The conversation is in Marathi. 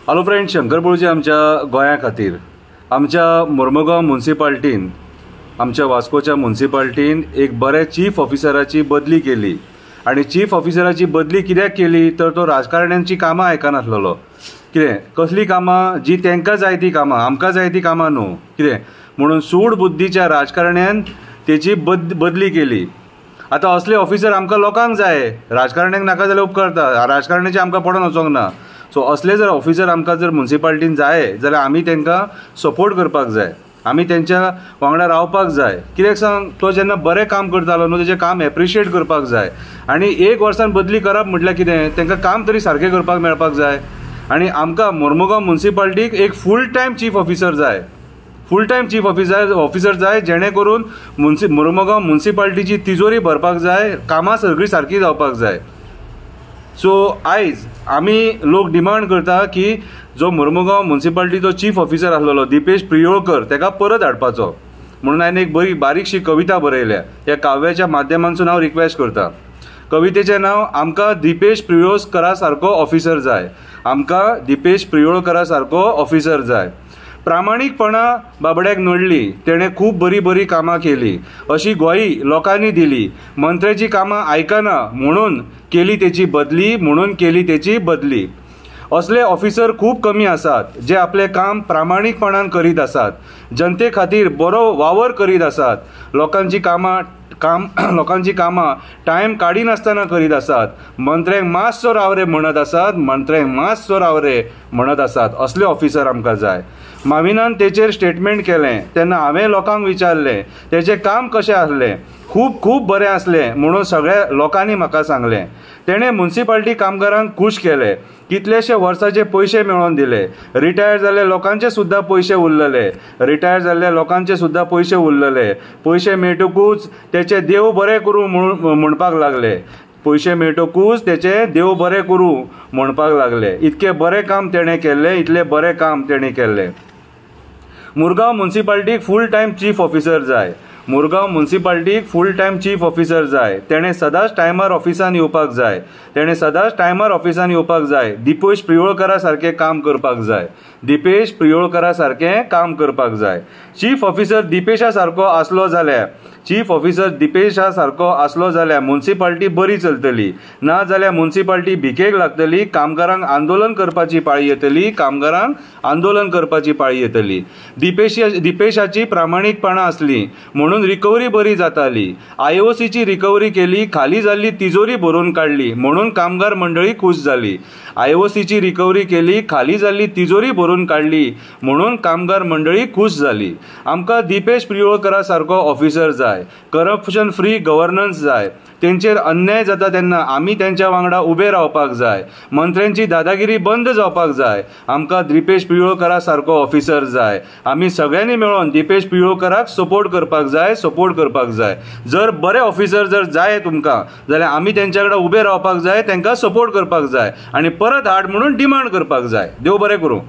हॅलो फ्रेंड, शंकर बोळजे आमच्या गोंया खातीर आमच्या मोर्मुगांव म्युनिसिपालिटीन आमच्या वास्कोच्या म्युनिसिपालिटीन एक बरे चीफ ऑफिसराची बदली केली। आणि चीफ ऑफिसराची बदली कित्याक केली तर तो राजकारण्यांची कामां आयकनासलो। कितें कसली कामां जी तांकां जाय ती कामां, आमकां जाय ती कामां न्हू। कितें म्हणून सूड बुद्धीच्या राजकारण्यान तेची बदली केली। आतां असले ऑफिसर आमकां लोकांक जाय, राजकारण्यांक नाका जाल्यार उपकारता, राजकारण्याचे आमकां पडोन वचोंक ना। सो असले जर ऑफिसर आमकां जर म्युनिसिपालिटीन जाय जाल्यार आमी तांकां सपोर्ट करपाक जाय, आमी तेंच्या वांगडा रावपाक जाय। कित्याक सांग, तो जेन्ना बरें काम करतालो न्हू तेजें काम एप्रिशिएट करपाक जाय। आनी एक वर्सान बदली करप म्हटल्यार कितें, तांकां काम तरी सारकें करपाक मेळपाक जाय। आनी आमकां मोर्मुगांव म्युनिसिपालिटीक एक फूल टायम चीफ ऑफिसर जाय, फूल टायम चीफ ऑफिसर जाय, जेणे करून मोर्मुगांव म्युनिसिपालिटीची तिजोरी भरपाक जाय, कामां सगळीं सारकीं जावपाक जाय। सो आयज आमी लोक डिमांड करता की जो मोर्मुगांव म्युनिसिपालिटीचो चीफ ऑफिसर आसलेलो दिपेश प्रियोळकर ताका परत हाडपाचो। म्हणून हांवें एक बारीकशी कविता बरयल्या, त्या काव्याच्या माध्यमांतसून हांव रिक्वेस्ट करता। कवितेचें नांव आमकां दिपेश प्रियोळकरा सारको ऑफिसर जाय, आमकां दिपेश प्रियोळकरा सारको ऑफिसर जाय। प्रामाणीकपणा बाबड्याक नडली, तेणें खूब बरी कामां केली, अशी ग्वाही लोकांनी दिली। मंत्र्याची कामां आयकना म्हणून केली तेची बदली। असले ऑफिसर खूब कमी आसात जे आपले काम प्रामाणीकपणान करीत आसात, जनते खातीर बरो वावर करीत आसात, लोकांची कामां टायम काडिनासतना करीत आसात, मंत्र्यांक मातसो राव रे म्हणत आसात। असले ऑफिसर आमकां जाय। माविनान तेचेर स्टेटमेंट केलें तेन्ना हांवें लोकांक विचारलें तेचें काम कशें आसलें। खूब बरें आसलें म्हणून सगळ्या लोकांनी म्हाका सांगलें। तेणें म्युनिसिपालिटी कामगारांक खूश केले, कितलेशे वर्साचे पयशे मेळोवन दिले, रिटायर जाल्ल्या लोकांचे सुद्दां पयशे उरलेले। पयशे मेळटकूच तेचे देव बरें करूं म्हणपाक लागले। इतके बरें काम तेणें केल्लें। मुरगांव म्युनिसिपालिटीक फूल टायम चीफ ऑफिसर जाय। तेणें सदांच टायमार ऑफिसान येवपाक जाय। दिपेश प्रियोळकरा सारकें काम करपाक जाय। चीफ ऑफिसर दिपेशा सारको आसलो जाल्यार म्युनिसिपालिटी बरी चलतली, ना जाल्यार म्युनिसिपालिटी भिकेक लागतली। कामगारांक आंदोलन करपाची पाळी येतली। दिपेशाची प्रामाणीकपणां आसली म्हणून रिकवरी बरी जाताली। आयओसीची रिकवरी केली, खाली जाल्ली तिजोरी भरून काडली म्हणून कामगार मंडळी खूश जाली। आमकां दिपेश प्रियोळकरा सारको ऑफिसर जाय। करप्शन फ्री गव्हर्नन्स जाय। तेंचेर अन्याय जाता तेन्ना आमी तेंच्या वांगडा उबे रावपाक जाय। मंत्र्यांची दादागिरी बंद जावपाक जाय। आमकां दिपेश प्रियोळकरा सारको ऑफिसर जाय। आमी सगळ्यांनी मेळोन दिपेश प्रियोळकराक सपोर्ट करपाक जाय। जर बरे ऑफिसर जर जाय तुमकां जाल्यार आमी तेंच्या वांगडा उबे रावपाक जाय, तांकां सपोर्ट करपाक जाय आनी परत हाड म्हणून डिमांड करपाक जाय। देव बरें करूं।